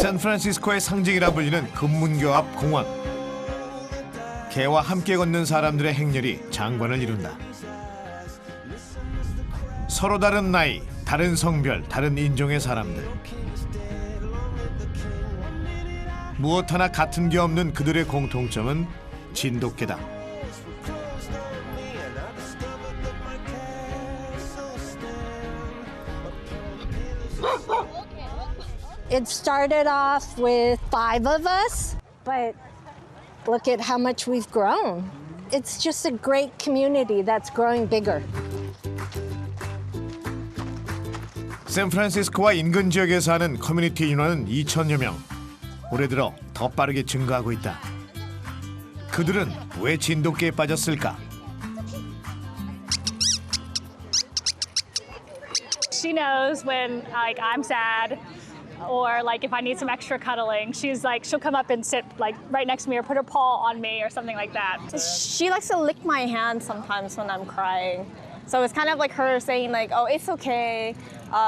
샌프란시스코의 상징이라 불리는 금문교 앞 공원. 개와 함께 걷는 사람들의 행렬이 장관을 이룬다. 서로 다른 나이, 다른 성별, 다른 인종의 사람들. 무엇 하나 같은 게 없는 그들의 공통점은 진돗개다. It started off with 5 of us, but look at how much we've grown. It's just a great community that's growing bigger. 샌프란시스코와 인근 지역에 사는 커뮤니티 인원은 2천여 명. 올해 들어 더 빠르게 증가하고 있다. 그들은 왜 진돗개에 빠졌을까? She knows when like I'm sad or like if I need some extra cuddling. She'll come up and sit like right next to me or put her paw on me or something like that. She likes to lick my hand sometimes when I'm crying. So it's kind of like her saying like, oh, it's okay.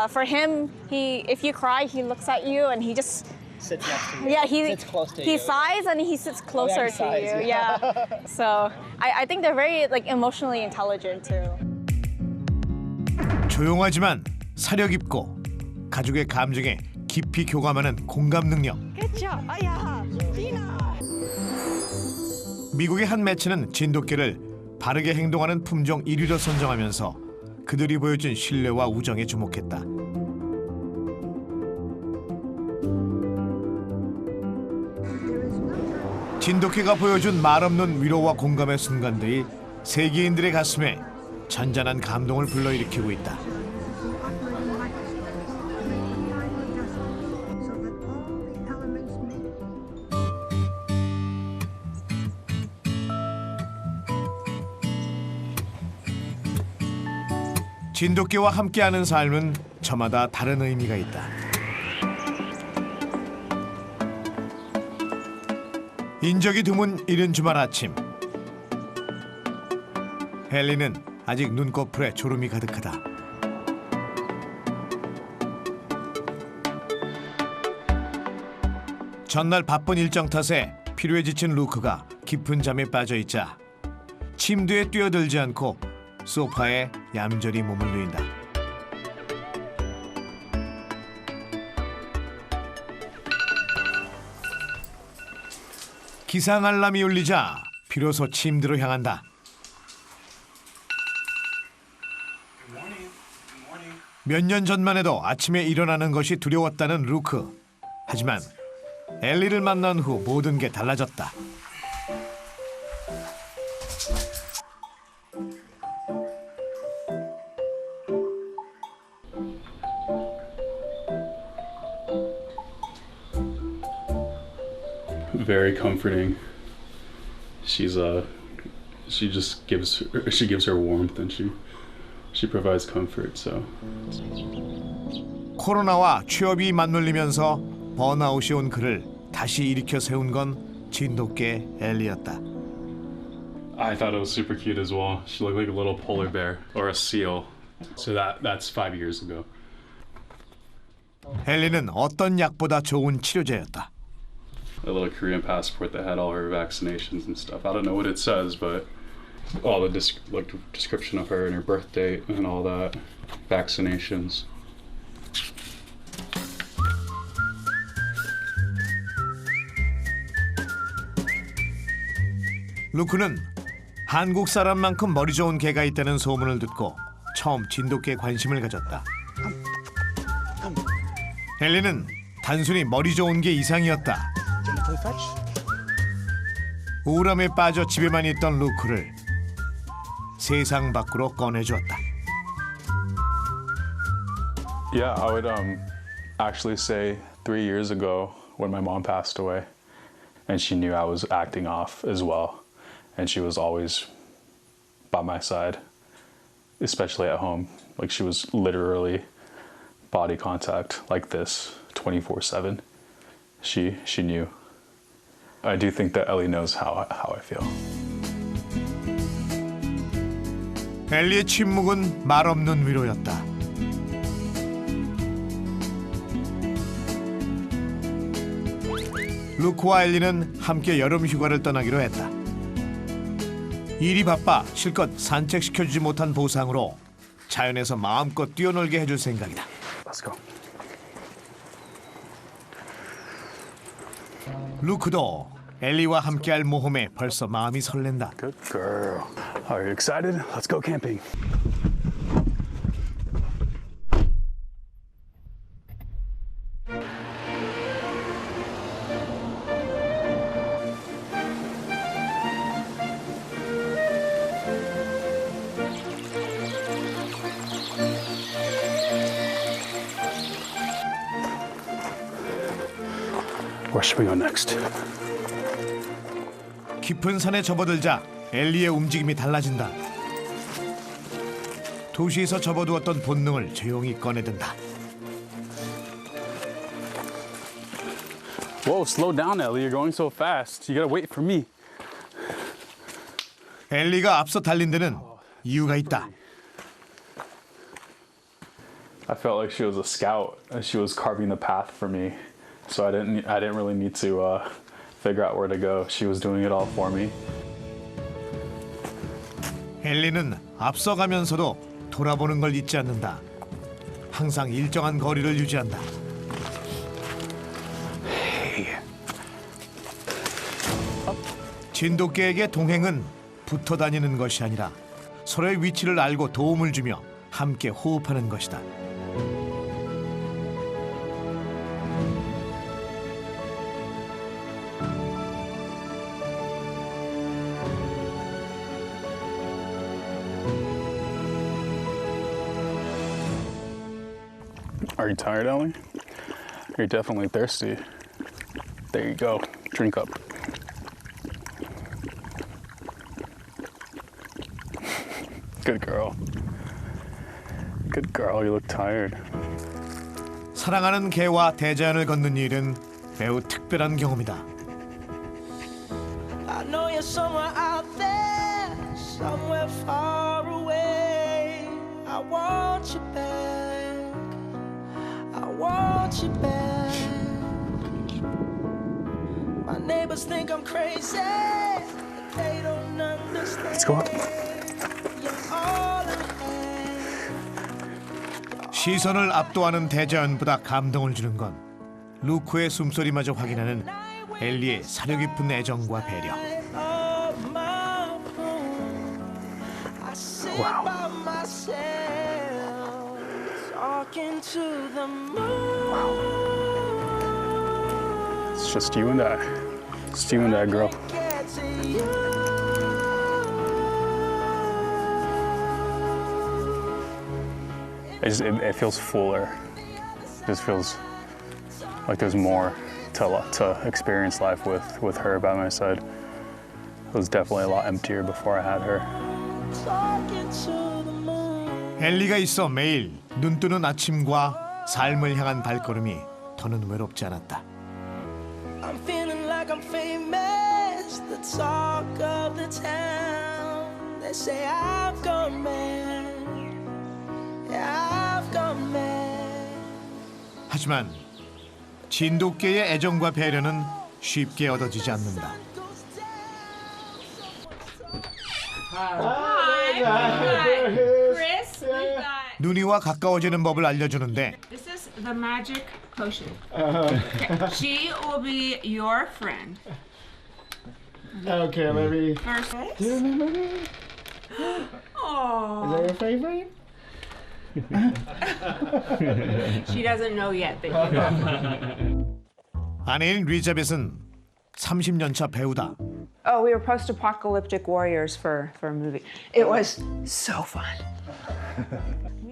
For him, if you cry, he looks at you and he just sits next to you. yeah, sits close to he you. sighs and he sits closer he sighs, to you. yeah. Yeah. So I think they're very like emotionally intelligent too. 조용하지만 사려 깊고 가족의 감정에 깊이 교감하는 공감 능력. 미국의 한 매체는 진돗개를 바르게 행동하는 품종 1위로 선정하면서 그들이 보여준 신뢰와 우정에 주목했다. 진돗개가 보여준 말없는 위로와 공감의 순간들이 세계인들의 가슴에 잔잔한 감동을 불러일으키고 있다. 진돗개와 함께하는 삶은 저마다 다른 의미가 있다. 인적이 드문 이른 주말 아침. 헨리는 아직 눈꺼풀에 졸음이 가득하다. 전날 바쁜 일정 탓에 피로에 지친 루크가 깊은 잠에 빠져있자 침대에 뛰어들지 않고 소파에 얌전히 몸을 누인다. 기상 알람이 울리자 비로소 침대로 향한다. 몇 년 전만 해도 아침에 일어나는 것이 두려웠다는 루크. 하지만 엘리를 만난 후 모든 게 달라졌다. Very comforting. She gives her warmth and she provides comfort. So 코로나와 취업이 맞물리면서 번아웃이 온 그를 다시 일으켜 세운 건 진돗개 엘리였다. I thought it was super cute as well. She looked like a little polar bear or a seal. So that's 5 years ago. 엘리는 어떤 약보다 좋은 치료제였다. A little Korean passport that had all her vaccinations and stuff. I don't know what it says, but all the description of her and her birth date and all that, vaccinations. 루크는 한국 사람만큼 머리 좋은 개가 있다는 소문을 듣고 처음 진돗개에 관심을 가졌다. 엘리는 단순히 머리 좋은 게 이상이었다. 우울함에 빠져 집에만 있던 루크를 세상 밖으로 꺼내주었다. Yeah, I would actually say 3 years ago when my mom passed away, and she knew I was acting off as well, and she was always by my side, especially at home. Like she was literally body contact like this 24/7. She knew. I do think that Ellie knows how I feel. 엘리의 침묵은 말없는 위로였다. 루크와 엘리는 함께 여름 휴가를 떠나기로 했다. 일이 바빠 실컷 산책시켜주지 못한 보상으로 자연에서 마음껏 뛰어놀게 해줄 생각이다. Let's go. 루크도 엘리와 함께할 모험에 벌써 마음이 설렌다. Good girl. Are you excited? Let's go camping. Where should we go next? 깊은 산에 접어들자 엘리의 움직임이 달라진다. 도시에서 접어두었던 본능을 조용히 꺼내든다. Whoa, slow down, Ellie. You're going so fast. You gotta wait for me. 엘리가 앞서 달린 데는 이유가 있다. I felt like she was a scout and she was carving the path for me. So I didn't really need to figure out where to go. She was doing it all for me. 엘리는 앞서가면서도 돌아보는 걸 잊지 않는다. 항상 일정한 거리를 유지한다. 진돗개에게 동행은 붙어 다니는 것이 아니라 서로의 위치를 알고 도움을 주며 함께 호흡하는 것이다. Are you tired, Ellie? You're definitely thirsty. There you go. Drink up. Good girl. Good girl. You look tired. 사랑하는 개와 대자연을 걷는 일은 매우 특별한 경험이다. I know you're somewhere out there, somewhere far away. I want you back. I want you back. My neighbors think I'm crazy, but they don't understand. Let's go up. You're all I have. 시선을 압도하는 대자연보다 감동을 주는 건 루크의 숨소리마저 확인하는 엘리의 사려 깊은 애정과 배려. Of my room, I sit by myself, talking to the moon. It's just you and I. It's you and I, girl. Get to you. It feels fuller. It just feels like there's more to experience life with her by my side. It was definitely a lot emptier before I had her. Talking to the moon. 엘리가 있어 매일 눈뜨는 아침과 삶을 향한 발걸음이 더는 외롭지 않았다. I'm feeling like I'm famous, the talk of the town. They say I've gone mad. Yeah, I've gone mad. 하지만 진돗개의 애정과 배려는 쉽게 얻어지지 않는다. Chris, we got. 누니와 가까워지는 법을 알려주는데 This is the magic potion. Okay. She will be your friend. Okay, let me. First. Do you remember me? Oh. Is that your favorite? She doesn't know yet that you know. 아내인 리자벳은 30년 차 배우다. Oh, we were post-apocalyptic warriors for a movie. It was so fun.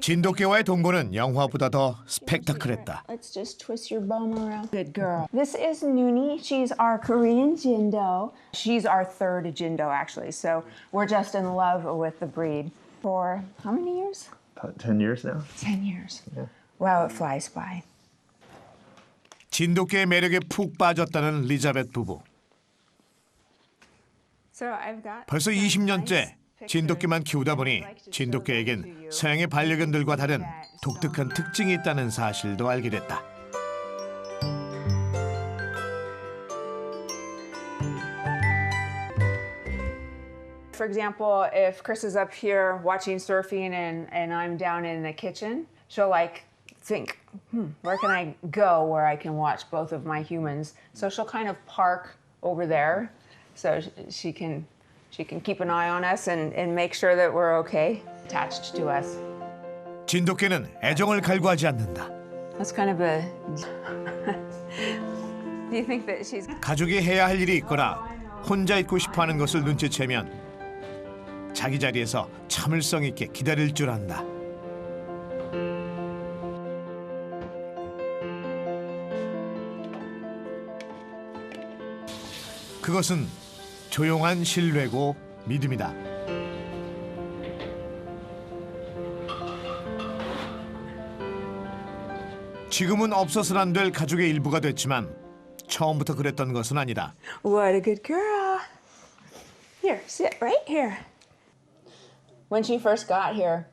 진돗개와의 동거는 영화보다 더 스펙타클했다. Let's just twist your bum around. Good girl. This is Noonie. She's our Korean Jindo. She's our third Jindo, actually, so we're just in love with the breed. For how many years? About 10 years now. 10 years. Wow, it flies by. 진돗개의 매력에 푹 빠졌다는 리자벳 부부. So I've got 벌써 20년째 진돗개만 키우다 보니 진돗개에겐 서양의 반려견들과 다른 독특한 특징이 있다는 사실도 알게 됐다. For example, if Chris is up here watching surfing and I'm down in the kitchen, she'll like think, where can I go where I can watch both of my humans? So she'll kind of park over there so she can keep an eye on us and make sure that we're okay, attached to us. 진돗개는 애정을 갈구하지 않는다. That's kind of a... Do you think that she's... 가족이 해야 할 일이 있거나 혼자 있고 싶어하는 것을 눈치채면 자기 자리에서 참을성 있게 기다릴 줄 안다. 그것은 조용한 신뢰고 믿음이다. 지금은 없어서는 안 될 가족의 일부가 됐지만 처음부터 그랬던 것은 아니다. What a good girl. Here, sit right here. When she first got here,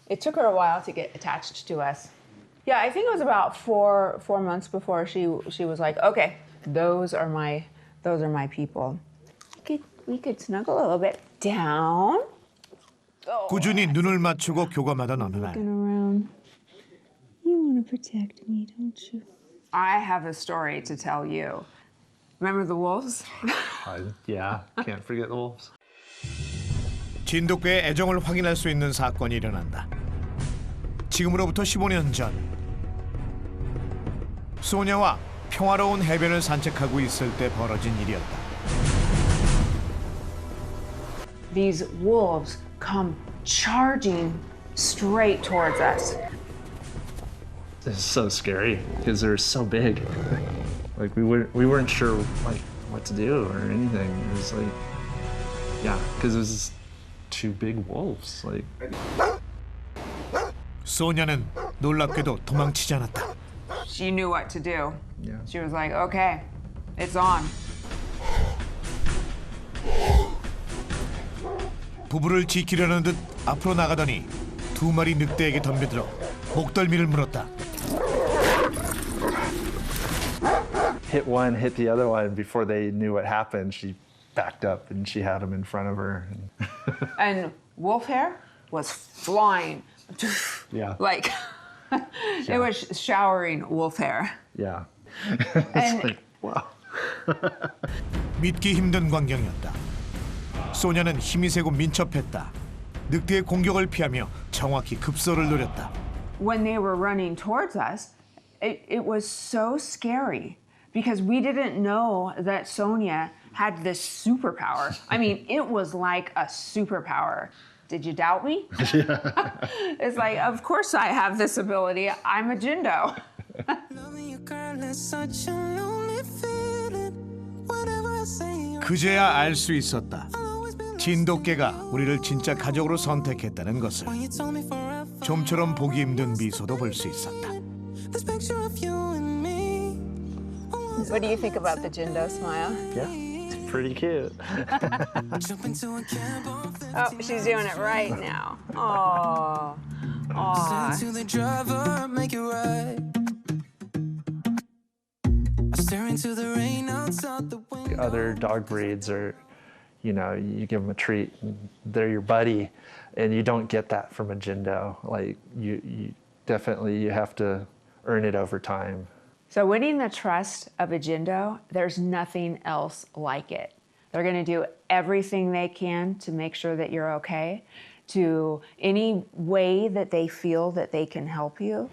it took her a while to get attached to us. Yeah, I think it was about four months before she was like, okay, those are my people. We could snuggle a little bit down. 꾸준히 눈을 맞추고 교감하던 어느 날 Around. You want to protect me, don't you? I have a story to tell you. Remember the wolves? Yeah, can't forget the wolves. 진돗개의 애정을 확인할 수 있는 사건이 일어난다. 지금으로부터 15년 전 소녀와 평화로운 해변을 산책하고 있을 때 벌어진 일이었다. These wolves come charging straight towards us. It's so scary because they're so big. Like we weren't sure like what to do or anything. It was like, yeah, because it was two big wolves. Like. 소녀는 놀랍게도 도망치지 않았다. She knew what to do. Yeah. She was like, okay, it's on. 부부를 지키려는 듯 앞으로 나가더니 두 마리 늑대에게 덤벼들어 목덜미를 물었다. Hit one, hit the other one. Before they knew what happened, she backed up and she had them in front of her. And wolf hair was flying. Yeah. Like, it was showering wolf hair. Yeah. And It's like, wow. 믿기 힘든 광경이었다. 소녀는 힘이 세고 민첩했다. 늑대의 공격을 피하며 정확히 급소를 노렸다. when they were running towards us, it was so scary because we didn't know that Sonia had this superpower. I mean, it was like a superpower. Did you doubt me? It's like, of course I have this ability. I'm a Jindo. 그제야 알 수 있었다. 진돗개가 우리를 진짜 가족으로 선택했다는 것을. 좀처럼 보기 힘든 미소도 볼 수 있었다. What do you think about the Jindo smile? Yeah, it's pretty cute. Oh, she's doing it right now. Oh, Other dog breeds are, you know, you give them a treat, and they're your buddy, and you don't get that from a Jindo. Like you definitely have to earn it over time. So winning the trust of a Jindo, there's nothing else like it. They're going to do everything they can to make sure that you're okay, to any way that they feel that they can help you.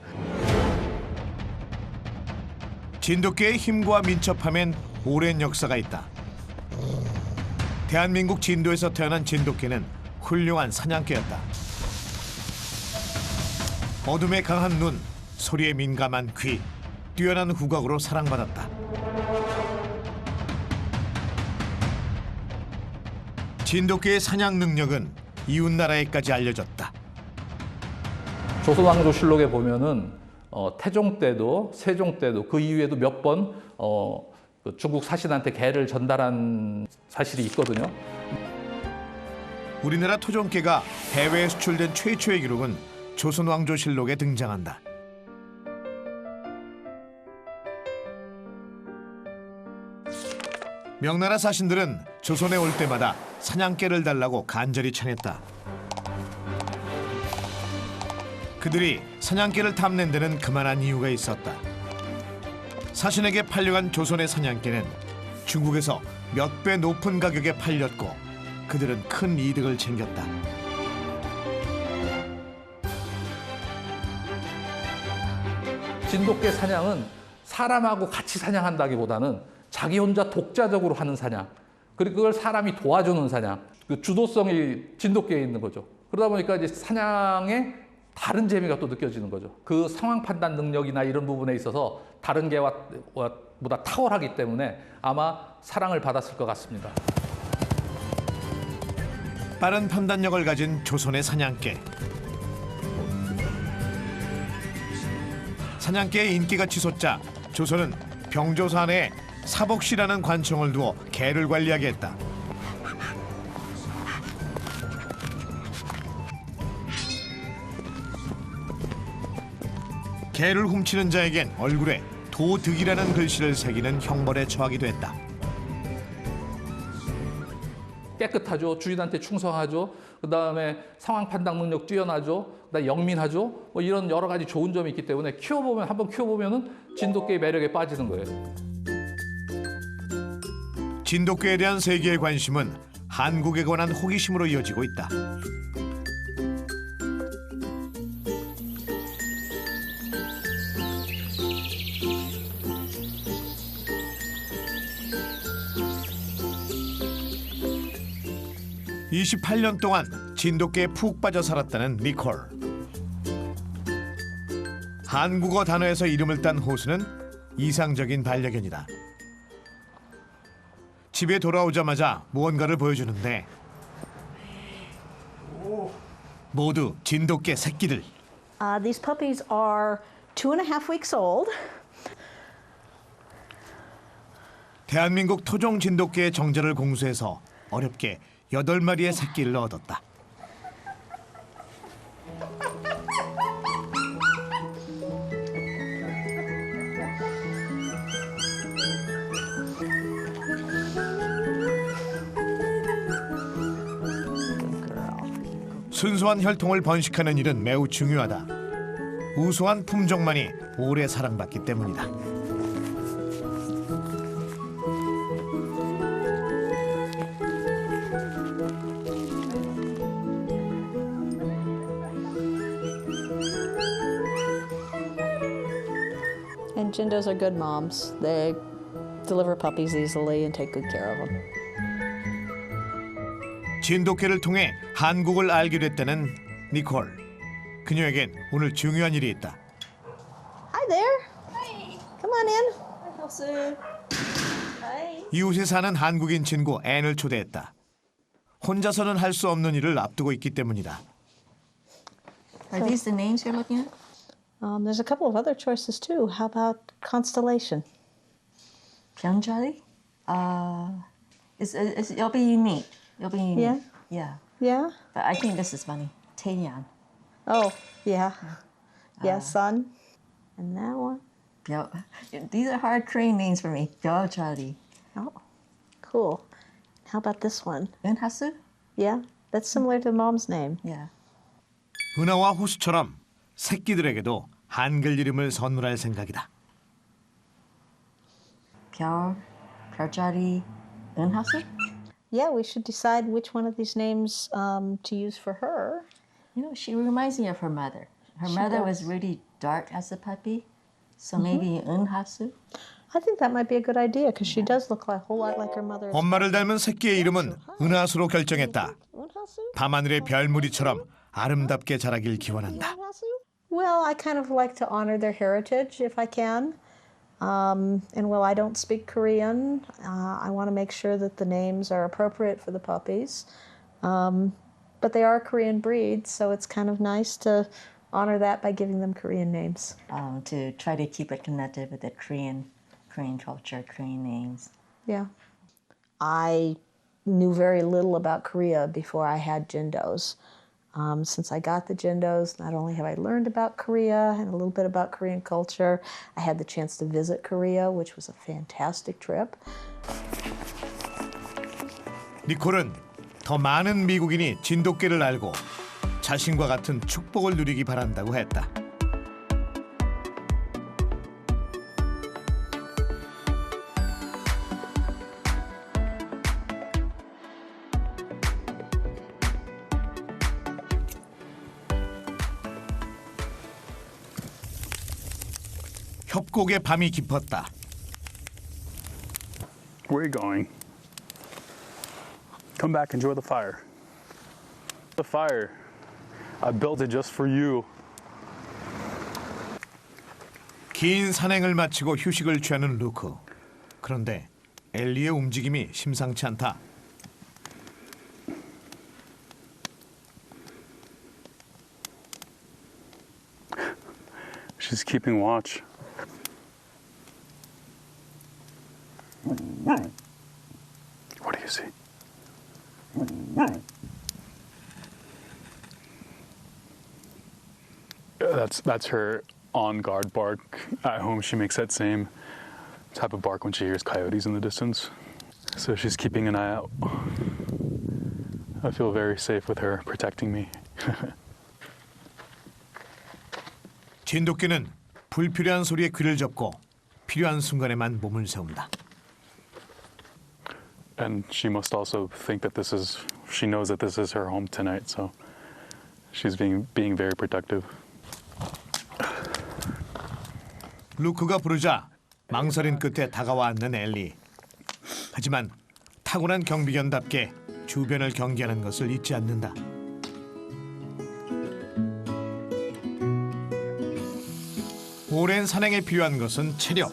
진돗개의 힘과 민첩함엔 오랜 역사가 있다. 대한민국 진도에서 태어난 진돗개는 훌륭한 사냥개였다. 어둠에 강한 눈, 소리에 민감한 귀, 뛰어난 후각으로 사랑받았다. 진돗개의 사냥 능력은 이웃 나라에까지 알려졌다. 조선왕조실록에 보면은 태종 때도 세종 때도 그 이후에도 몇 번 중국 사신한테 개를 전달한 사실이 있거든요. 우리나라 토종개가 해외에 수출된 최초의 기록은 조선왕조실록에 등장한다. 명나라 사신들은 조선에 올 때마다 사냥개를 달라고 간절히 청했다. 그들이 사냥개를 탐낸 데는 그만한 이유가 있었다. 사신에게 팔려간 조선의 사냥개는 중국에서 몇 배 높은 가격에 팔렸고 그들은 큰 이득을 챙겼다. 진돗개 사냥은 사람하고 같이 사냥한다기보다는 자기 혼자 독자적으로 하는 사냥, 그리고 그걸 사람이 도와주는 사냥, 그 주도성이 진돗개에 있는 거죠. 그러다 보니까 이제 사냥에 다른 재미가 또 느껴지는 거죠. 그 상황 판단 능력이나 이런 부분에 있어서 다른 개보다 탁월하기 때문에 아마 사랑을 받았을 것 같습니다. 빠른 판단력을 가진 조선의 사냥개. 사냥개의 인기가 치솟자 조선은 병조사 안에 사복시라는 관청을 두어 개를 관리하게 했다. 개를 훔치는 자에겐 얼굴에 도득이라는 글씨를 새기는 형벌에 처하기도 했다. 깨끗하죠. 주인한테 충성하죠. 그다음에 상황 판단 능력 뛰어나죠. 그다음에 영민하죠. 뭐 이런 여러 가지 좋은 점이 있기 때문에 한번 키워보면은 진돗개의 매력에 빠지는 거예요. 진돗개에 대한 세계의 관심은 한국에 관한 호기심으로 이어지고 있다. (28년) 동안 진돗개에 푹 빠져 살았다는 니콜. 한국어 단어에서 이름을 딴 호수는 이상적인 반려견이다. 집에 돌아오자마자 무언가를 보여주는데 모두 진돗개 새끼들. These puppies are 2.5 weeks old. 대한민국 토종 진돗개의 정자를 공수해서 어렵게 8마리의 새끼를 얻었다. 순수한 혈통을 번식하는 일은 매우 중요하다. 우수한 품종만이 오래 사랑받기 때문이다. And Jindos are good moms. They deliver puppies easily and take good care of them. 진돗개를 통해 한국을 알게 됐다는 니콜. 그녀에겐 오늘 중요한 일이 있다. Hi there. Hi. Come on in. Hi, Elsu. Hi. 이웃에 사는 한국인 친구 앤을 초대했다. 혼자서는 할 수 없는 일을 앞두고 있기 때문이다. Are these the names you're looking at? There's a couple of other choices too. How about Constellation? 병자리? It'll be unique. It'll be unique. Yeah? Yeah. Yeah? But I think this is funny. 태양. Oh, yeah. Yeah, sun. And that one. These are hard Korean names for me. 별자리. Oh, cool. How about this one? 은하수? Yeah, that's similar to mom's name. Yeah. 은하와 호수처럼 새끼들에게도 한글 이름을 선물할 생각이다. 별자리, 은하수? Yeah, we should decide which one of these names to use for her. You know, she reminds me of her mother. Her mother was really dark as a puppy, so maybe 은하수? I think that might be a good idea because she does look a whole lot like her mother. 엄마를 닮은 새끼의 이름은 은하수로 결정했다. 밤하늘의 별무리처럼 아름답게 자라길 기원한다. Well, I kind of like to honor their heritage if I can. And while I don't speak Korean, I want to make sure that the names are appropriate for the puppies. But they are Korean breeds, so it's kind of nice to honor that by giving them Korean names. To try to keep it connected with the Korean culture, Korean names. Yeah. I knew very little about Korea before I had Jindos. Since I got the Jindos, not only have I learned about Korea and a little bit about Korean culture, I had the chance to visit Korea, which was a fantastic trip. 니콜은 더 많은 미국인이 진돗개를 알고 자신과 같은 축복을 누리기 바란다고 했다. 협곡의 밤이 깊었다. Where are you going? Come back, enjoy the fire. The fire. I built it just for you. 긴 산행을 마치고 휴식을 취하는 루크. 그런데 엘리의 움직임이 심상치 않다. She's keeping watch. What do you see? That's her on guard bark. At home she makes that same type of bark when she hears coyotes in the distance. So she's keeping an eye out. I feel very safe with her protecting me. 진돗개는 불필요한 소리에 귀를 접고 필요한 순간에만 몸을 세운다. And she must also think that she knows that this is her home tonight, so she's being very protective. 루크가 부르자 망설인 끝에 다가와 앉는 엘리. 하지만 타고난 경비견답게 주변을 경계하는 것을 잊지 않는다. 오랜 산행에 필요한 것은 체력.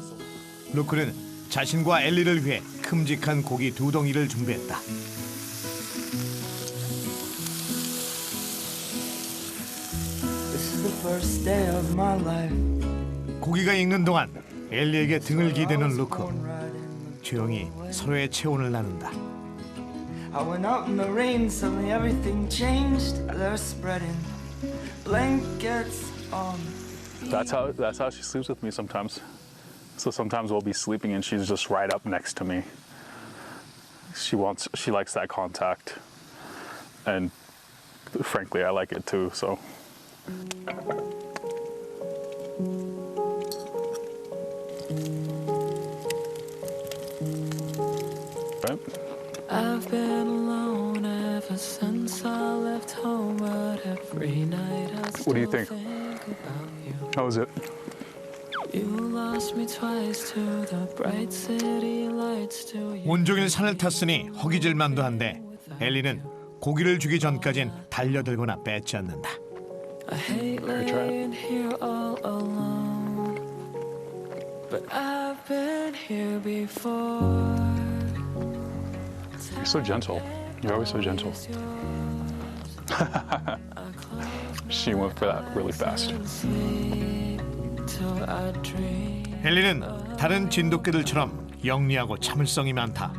루크는 자신과 엘리를 위해 큼직한 고기 2덩이를 준비했다. This is the first day of my life. 고기가 익는 동안 엘리에게 등을 기대는 루크. 조용히 서로의 체온을 나눈다. I went out in the rain, suddenly everything changed. They're spreading blankets on. That's how she sleeps with me sometimes. So sometimes we'll be sleeping and she's just right up next to me. She likes that contact. And frankly, I like it too, so. Right? I've been alone ever since I left home, but every night I What do you think? about you. How was it? You lost me twice to the bright city lights to you. 온종일 산을 탔으니 허기질만도 한데 엘리는 고기를 주기 전까진 달려들거나 뺏지 않는다. I hate laying here all alone, but I've been here before. You're so gentle. You're always so gentle. She went for that really fast. 엘리는 다른 진돗개들처럼 영리하고 참을성이 많다.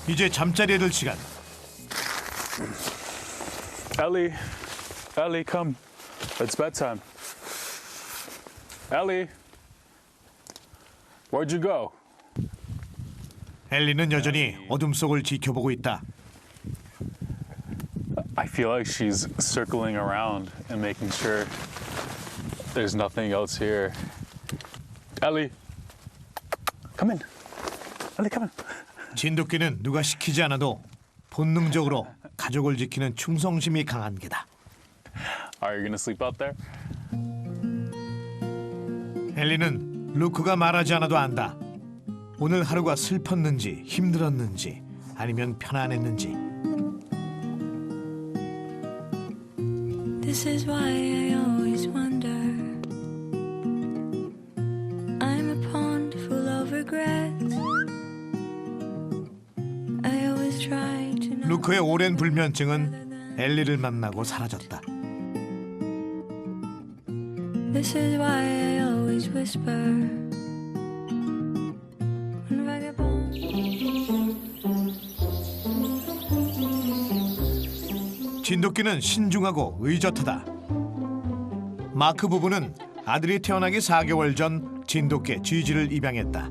이제 잠자리에 들 시간. Ellie, come. It's bedtime. Ellie, where'd you go? 엘리는 여전히 어둠 속을 지켜보고 있다. I feel like she's circling around and making sure there's nothing else here. Ellie, come in. Ellie, come in. 진돗개는 누가 시키지 않아도 본능적으로 가족을 지키는 충성심이 강한 개다. Are you gonna sleep out there? 엘리는 루크가 말하지 않아도 안다. 오늘 하루가 슬펐는지 힘들었는지 아니면 편안했는지. This is why I always wonder. I'm a pond full of regrets. I always try to know. 루크의 오랜 불면증은 엘리를 만나고 사라졌다. This is why I always whisper. 진돗개는 신중하고 의젓하다. 마크 부부는 아들이 태어나기 4개월 전 진돗개 지지를 입양했다.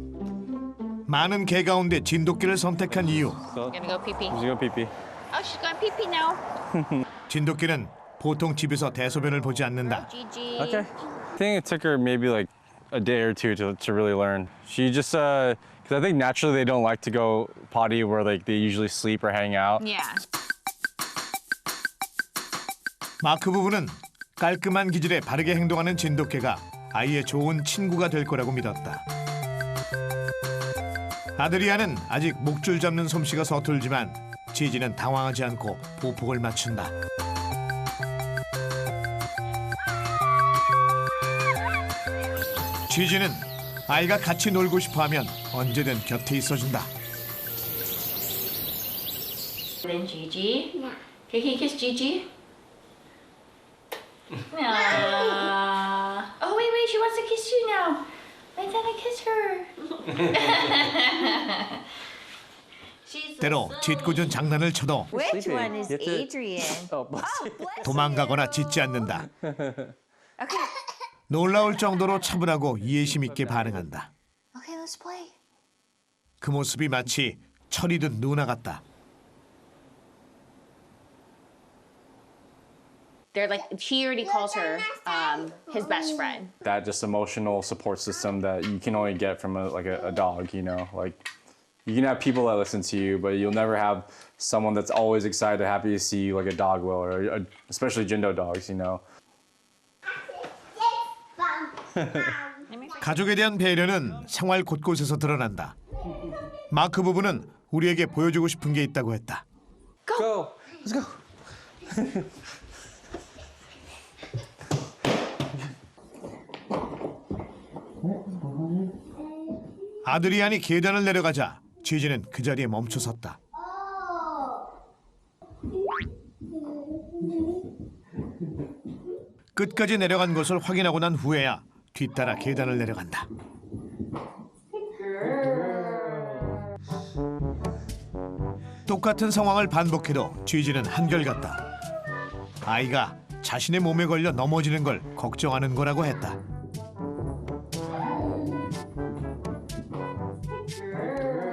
많은 개 가운데 진돗개를 선택한 이유. Gonna go pee pee. She's gonna pee pee. Oh, she's going pee pee now. 진돗개는 보통 집에서 대소변을 보지 않는다. Gigi. Okay. I think it took her maybe like a day or two to really learn. She just because I think naturally they don't like to go potty where like they usually sleep or hang out. Yeah. 마크 부부는 깔끔한 기질에 바르게 행동하는 진돗개가 아이의 좋은 친구가 될 거라고 믿었다. 아드리아는 아직 목줄 잡는 솜씨가 서툴지만 지지는 당황하지 않고 보폭을 맞춘다. 지지는 아이가 같이 놀고 싶어하면 언제든 곁에 있어준다. Then Gigi. Okay, can you kiss Gigi? Oh, wait, she wants to kiss you now. Why can't I kiss her? 때로 짓궂은 장난을 쳐도 Which one is Adrian? 도망가거나 짖지 않는다. Okay. 놀라울 정도로 차분하고 이해심 있게 반응한다. Okay, let's play. 그 모습이 마치 철이 든 누나 같다. They're like, he already calls her his best friend. That just emotional support system that you can only get from a dog, you know, like you can have people that listen to you, but you'll never have someone that's always excited, happy to see you like a dog will, or especially Jindo dogs, you know. 가족에 대한 배려는 생활 곳곳에서 드러난다. 마크 부부는 우리에게 보여주고 싶은 게 있다고 했다. Go! Let's go! 아드리안이 계단을 내려가자 지지는 그 자리에 멈춰섰다. 끝까지 내려간 것을 확인하고 난 후에야 뒤따라 계단을 내려간다. 똑같은 상황을 반복해도 지지는 한결같다. 아이가 자신의 몸에 걸려 넘어지는 걸 걱정하는 거라고 했다.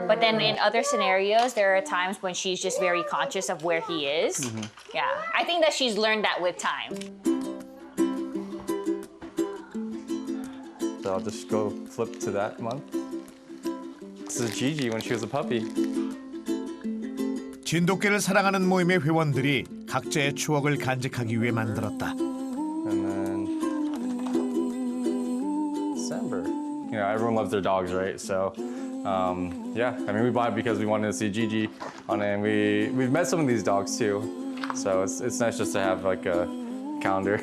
But then in other scenarios, there are times when she's just very conscious of where he is. Yeah, I think that she's learned that with time. So I'll just go flip to that month. This is Gigi when she was a puppy. 진돗개를 사랑하는 모임의 회원들이 각자의 추억을 간직하기 위해 만들었다. And then December. You know, everyone loves their dogs, right? So, yeah, I mean, we bought it because we wanted to see Gigi on it, and we've met some of these dogs too. So it's nice just to have like a calendar.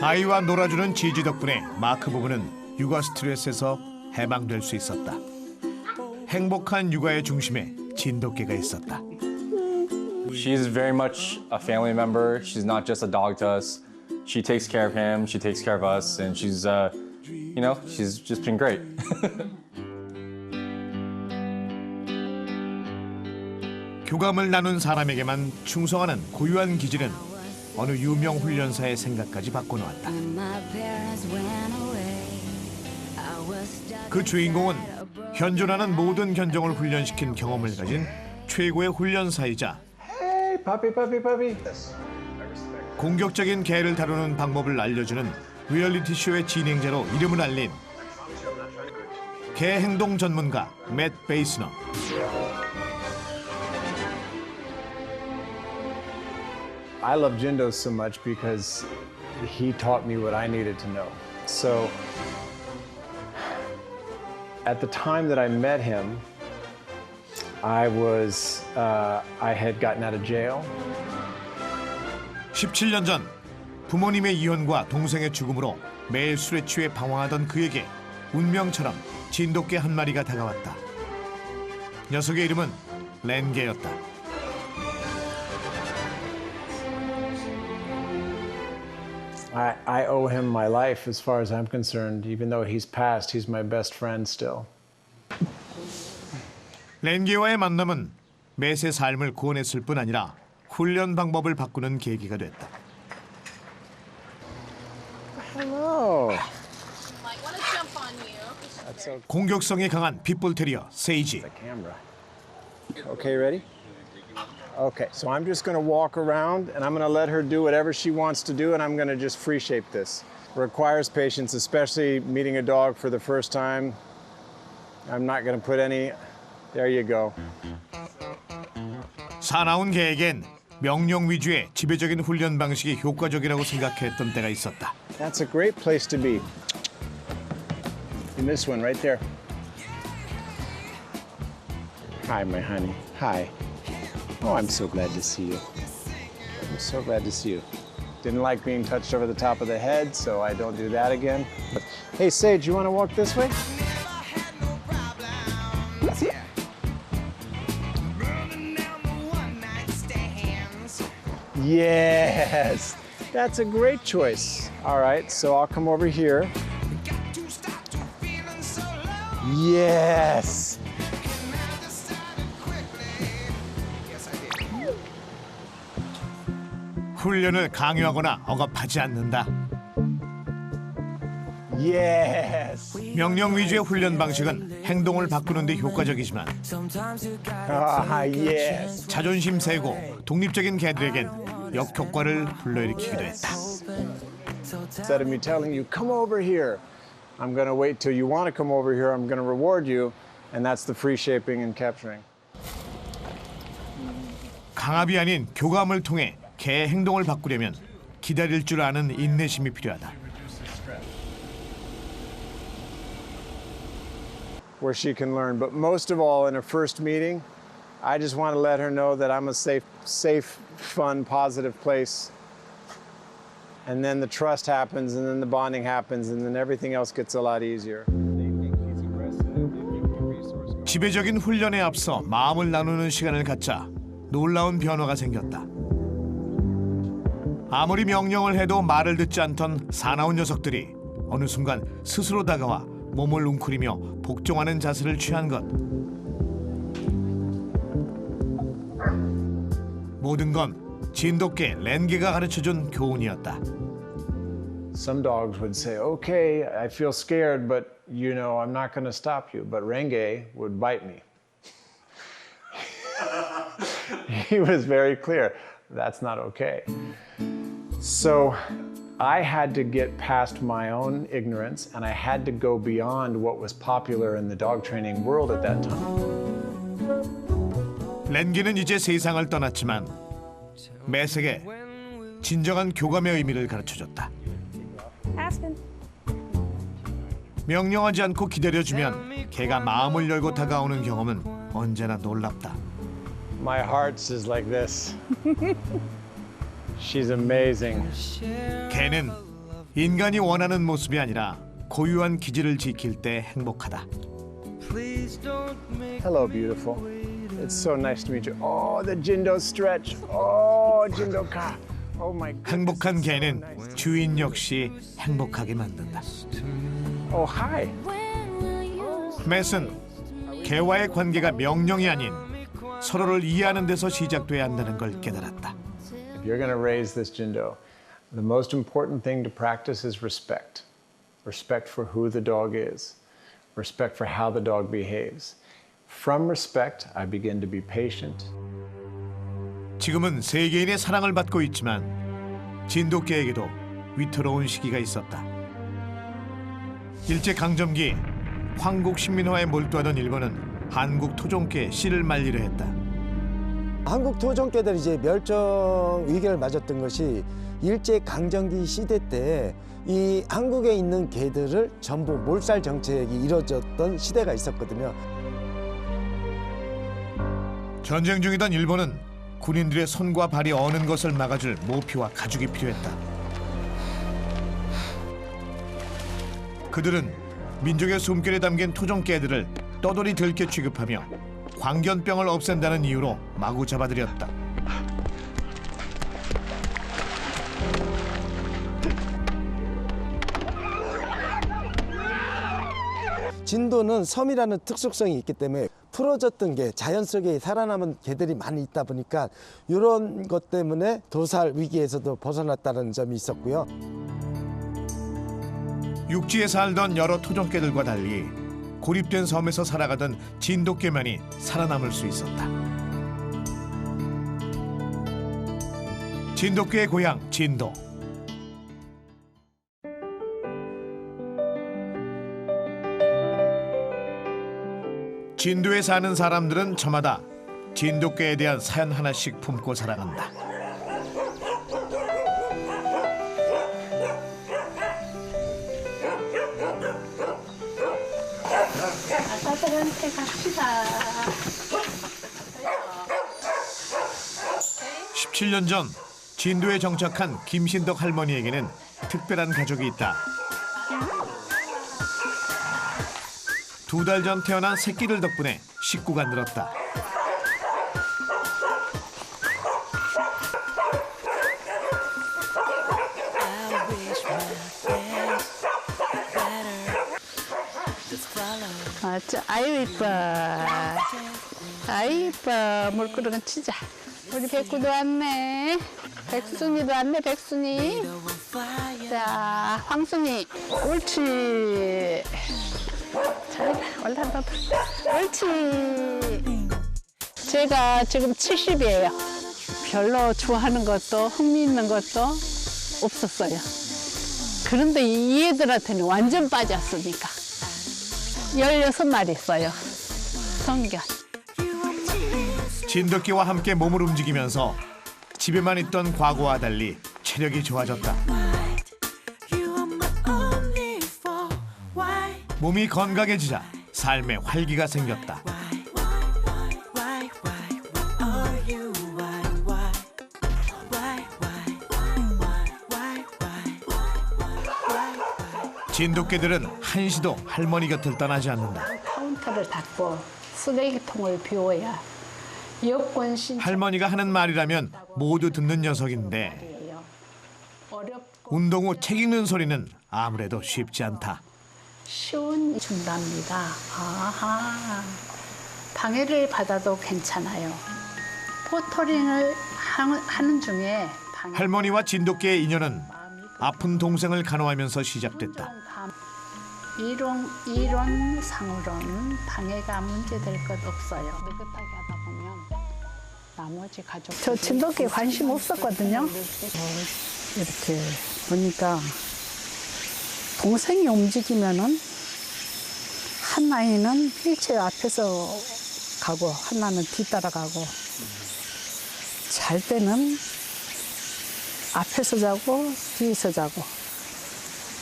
아이와 놀아주는 지지 덕분에 마크 부부는 육아 스트레스에서 해방될 수 있었다. 행복한 육아의 중심에 진돗개가 있었다. She's very much a family member. She's not just a dog to us. She takes care of him. She takes care of us, and she's, you know, she's just been great. 교감을 나눈 사람에게만 충성하는 고유한 기질은 어느 유명 훈련사의 생각까지 바꿔놓았다. 그 주인공은 현존하는 모든 견종을 훈련시킨 경험을 가진 최고의 훈련사이자 Hey, puppy, puppy, puppy. 공격적인 개를 다루는 방법을 알려주는 리얼리티 쇼의 진행자로 이름을 알린 개 행동 전문가 맷 베이스너. I love Jindo so much because he taught me what I needed to know. So, at the time that I met him, I had gotten out of jail. 17년 전 부모님의 이혼과 동생의 죽음으로 매일 술에 취해 방황하던 그에게 운명처럼 진돗개 한 마리가 다가왔다. 녀석의 이름은 렌게였다. I owe him my life as far as I'm concerned. Even though he's passed, he's my best friend still. 렌게와의 만남은 맷의 삶을 구원했을 뿐 아니라 훈련 방법을 바꾸는 계기가 됐다. Hello. Might want to jump on you. That's okay. 공격성이 강한 핏불 테리어 세이지. Camera. Okay, ready? Okay, so I'm just going to walk around and I'm going to let her do whatever she wants to do and I'm going to just free shape this. Requires patience, especially meeting a dog for the first time. I'm not going to put any. There you go. 사나운 개에겐 명령 위주의 지배적인 훈련 방식이 효과적이라고 생각했던 때가 있었다. That's a great place to be. In this one right there. Hi, my honey. Hi. Oh, I'm so glad to see you. I'm so glad to see you. Didn't like being touched over the top of the head, so I don't do that again. But, hey, Sage, you want to walk this way? Yes, that's a great choice. All right, so I'll come over here. Yes. 훈련을 강요하거나 억압하지 않는다. Yes. 명령 위주의 훈련 방식은 행동을 바꾸는 데 효과적이지만 yes. 자존심 세고 독립적인 개들에겐 역효과를 불러일으키기도 했다. Instead of me telling you, come over here, I'm going to wait till you want to come over here, I'm going to reward you, and that's the free shaping and capturing. 강압이 아닌 교감을 통해 개의 행동을 바꾸려면 기다릴 줄 아는 인내심이 필요하다. Where she can learn, but most of all in a first meeting, I just want to let her know that I'm a safe, fun, positive place. And then the trust happens, and then the bonding happens, and then everything else gets a lot easier. 지배적인 훈련에 앞서 마음을 나누는 시간을 갖자 놀라운 변화가 생겼다. 아무리 명령을 해도 말을 듣지 않던 사나운 녀석들이 어느 순간 스스로 다가와 몸을 웅크리며 복종하는 자세를 취한 것. 모든 건 진돗개 렌게가 가르쳐준 교훈이었다. Some dogs would say, okay, I feel scared, but you know, I'm not going to stop you. But Renge would bite me. He was very clear, that's not okay. So I had to get past my own ignorance and I had to go beyond what was popular in the dog training world at that time. 렌게는 이제 세상을 떠났지만 매색에 진정한 교감의 의미를 가르쳐줬다. Aspen. 명령하지 않고 기다려주면 개가 마음을 열고 다가오는 경험은 언제나 놀랍다. My heart is like this. She's amazing. 개는 인간이 원하는 모습이 아니라 고유한 기질을 지킬 때 행복하다. Hello, beautiful. It's so nice to meet you. Oh, the Jindo stretch. Oh, Jindo ka. Oh my God. 행복한 개는 주인 역시 행복하게 만든다. Oh, hi. 맷은 개와의 관계가 명령이 아닌 서로를 이해하는 데서 시작돼야 한다는 걸 깨달았다. If you're going to raise this Jindo, the most important thing to practice is respect. Respect for who the dog is. Respect for how the dog behaves. From respect, I begin to be patient. 지금은 세계인의 사랑을 받고 있지만 진돗개에게도 위태로운 시기가 있었다. 일제강점기 황국 식민화에 몰두하던 일본은 한국 토종개 씨를 말리려 했다. 한국 토종개들이 이제 멸종 위기를 맞았던 것이 일제 강점기 시대 때 이 한국에 있는 개들을 전부 몰살 정책이 이루어졌던 시대가 있었거든요. 전쟁 중이던 일본은 군인들의 손과 발이 어는 것을 막아줄 모피와 가죽이 필요했다. 그들은 민족의 숨결에 담긴 토종개들을 떠돌이 들게 취급하며 광견병을 없앤다는 이유로 마구 잡아들였다. 진도는 섬이라는 특수성이 있기 때문에 풀어졌던 게 자연 속에 살아남은 개들이 많이 있다 보니까 이런 것 때문에 도살 위기에서도 벗어났다는 점이 있었고요. 육지에 살던 여러 토종개들과 달리 고립된 섬에서 살아가던 진돗개만이 살아남을 수 있었다. 진돗개의 고향 진도. 진도에 사는 사람들은 저마다 진돗개에 대한 사연 하나씩 품고 살아간다. 아빠들한테 갑시다. 17년 전 진도에 정착한 김신덕 할머니에게는 특별한 가족이 있다. 2달 전 태어난 새끼들 덕분에 식구가 늘었다. 아유 이뻐. 아유 이뻐. 물그릇은 치자. 우리 백구도 왔네. 백순이도 왔네. 백순이. 자, 황순이. 옳지. 잘했다. 올라간다. 옳지. 제가 지금 70이에요. 별로 좋아하는 것도 흥미있는 것도 없었어요. 그런데 이 애들한테는 완전 빠졌으니까. 16마리 있어요. 성견. 진돗개와 함께 몸을 움직이면서 집에만 있던 과거와 달리 체력이 좋아졌다. 몸이 건강해지자 삶에 활기가 생겼다. 진돗개들은 한시도 할머니 곁을 떠나지 않는다. 카운터를 닫고 쓰레기통을 비워야 여권 신청. 할머니가 하는 말이라면 모두 듣는 녀석인데 운동 후 책 읽는 소리는 아무래도 쉽지 않다. 쉬운 준답니다. 아하. 방해를 받아도 괜찮아요. 포터링을 하는 중에 할머니와 진돗개의 인연은 아픈 동생을 간호하면서 시작됐다. 이론상으로는 방해가 문제될 것 없어요. 느긋하게 하다 보면 나머지 가족. 저 진돗개 관심 없었거든요. 이렇게 보니까 동생이 움직이면은 한 아이는 휠체어 앞에서 가고 하나는 뒤따라가고 잘 때는 앞에서 자고 뒤에서 자고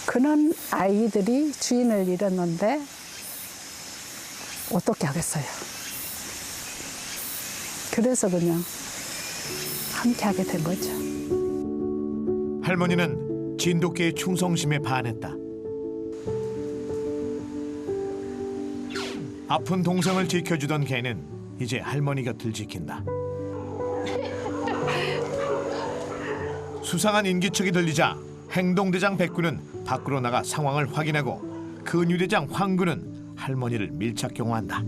그런 아이들이 주인을 잃었는데 어떻게 하겠어요. 그래서 그냥 함께 하게 된 거죠. 할머니는 진돗개의 충성심에 반했다. 아픈 동생을 지켜주던 개는 이제 할머니 곁을 지킨다. 수상한 인기척이 들리자 행동대장 백구는 밖으로 나가 상황을 확인하고 근위대장 황구는 할머니를 밀착 경호한다.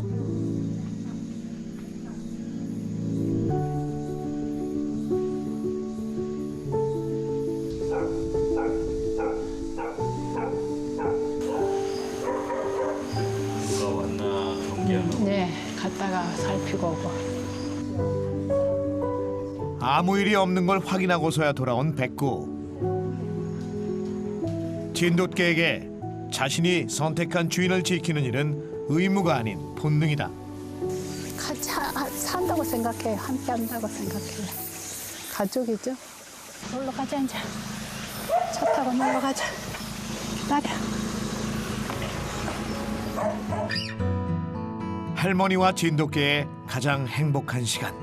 누가 왔나 경계하고. 네, 갔다가 살피고 오고. 아무 일이 없는 걸 확인하고서야 돌아온 백구. 진돗개에게 자신이 선택한 주인을 지키는 일은 의무가 아닌 본능이다. 같이 산다고 생각해요. 함께 한다고 생각해요. 가족이죠. 놀러 가자 이제. 차 타고 놀러 가자. 나가. 할머니와 진돗개의 가장 행복한 시간.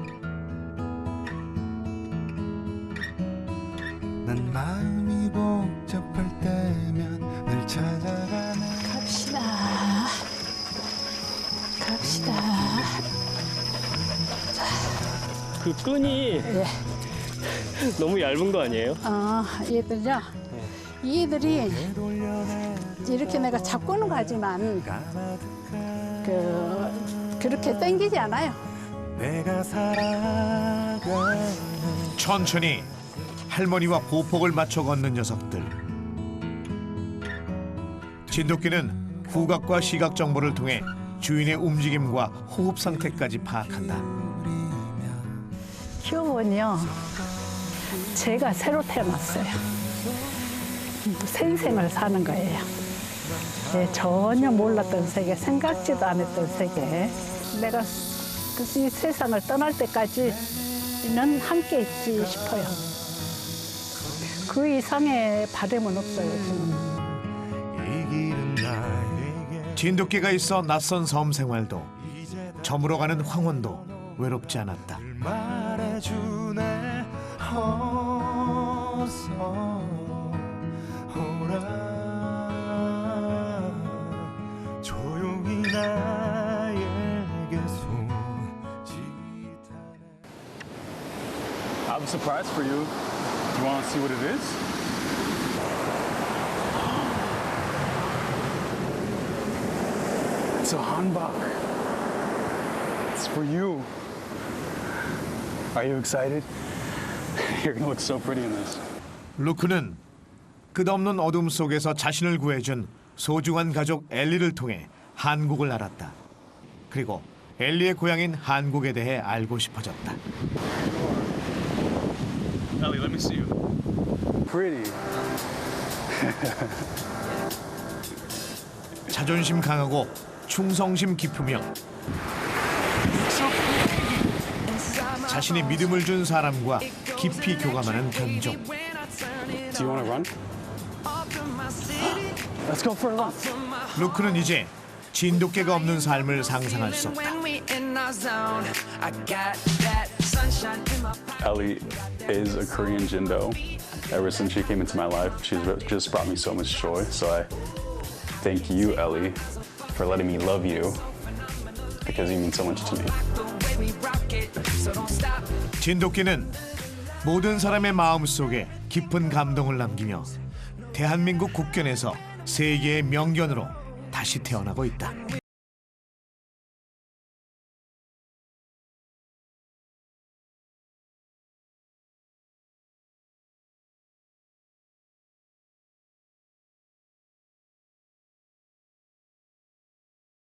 난 마음이 복잡할 때면 늘 찾아가네. 갑시다. 갑시다. 그 끈이 너무 얇은 거 아니에요? 얘들요. 이 애들이 이렇게 내가 잡고는 가지만 그렇게 당기지 않아요. 내가 살아가는 천천히 할머니와 보폭을 맞춰 걷는 녀석들. 진돗개는 후각과 시각 정보를 통해 주인의 움직임과 호흡 상태까지 파악한다. 키워보니요, 제가 새로 태어났어요. 새 인생을 사는 거예요. 네, 전혀 몰랐던 세계, 생각지도 않았던 세계. 내가 이 세상을 떠날 때까지는 함께 있지 싶어요. 그 이상의 바람은 없어요, 저는. 진돗개가 있어 낯선 섬 생활도 저물어가는 황혼도 외롭지 않았다. 말해주네 어서 오라 조용히 나에게 I have a surprise for you. Do you want to see what it is? It's a hanbok. It's for you. Are you excited? You're gonna look so pretty in this. 루크는 끝없는 어둠 속에서 자신을 구해준 소중한 가족 엘리를 통해 한국을 알았다. 그리고 엘리의 고향인 한국에 대해 알고 싶어졌다. Ellie, let me see you. Pretty. 자존심 강하고 충성심 깊으며 자신이 믿음을 준 사람과 깊이 교감하는 견종. Do you want to run? Let's go for a run. 루크는 이제 진돗개가 없는 삶을 상상할 수 없다. Ellie is a Korean Jindo. Ever since she came into my life, she's just brought me so much joy. So I thank you, Ellie, for letting me love you because you mean so much to me. 진돗개는 모든 사람의 마음속에 깊은 감동을 남기며 대한민국 국견에서 세계의 명견으로 다시 태어나고 있다.